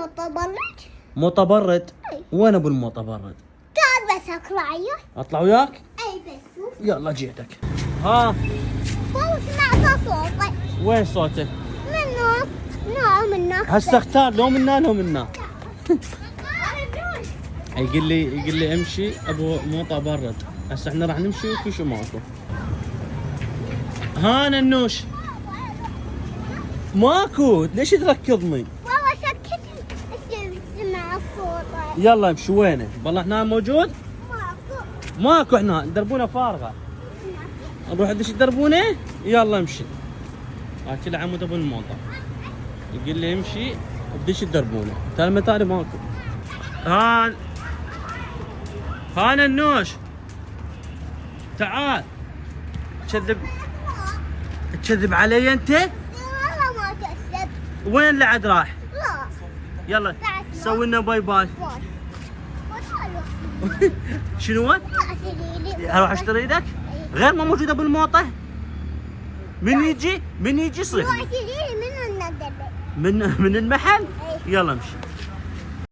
متبرد. متبرد؟ أي. وين ابو المتبرد؟ تعال بس اطلع وياك. اطلع وياك؟ اي بس شوف. يلا جيتك. ها والله سمعت صوتك. وين صوته؟ منك. منك. هسه اختار لو منا لو منا. يقول لي امشي ابو متبرد. هسه احنا راح نمشي وفي شو ماكو. ها ننوش ماكو، ليش تركضني؟ والله سكت سمع صوتك. يلا امشي. وينه؟ والله هنا موجود؟ ماكو. ماكو، هنا دربونه فارغه. نروح ندش الدربونه؟ يلا امشي. اكل عمود ابو الموطه يقول لي امشي بدش الدربونه. ترى المتاري ماكو. ها ننوش تعال. تكذب علي انت؟ والله ما كذبت. وين اللي عاد راح؟ لا. يلا سوي لنا باي باي. شنو؟ اروح اشتري لك؟ غير ما موجوده بالموطه؟ من يجي صيح من النقدة. من المحل. يلا امشي.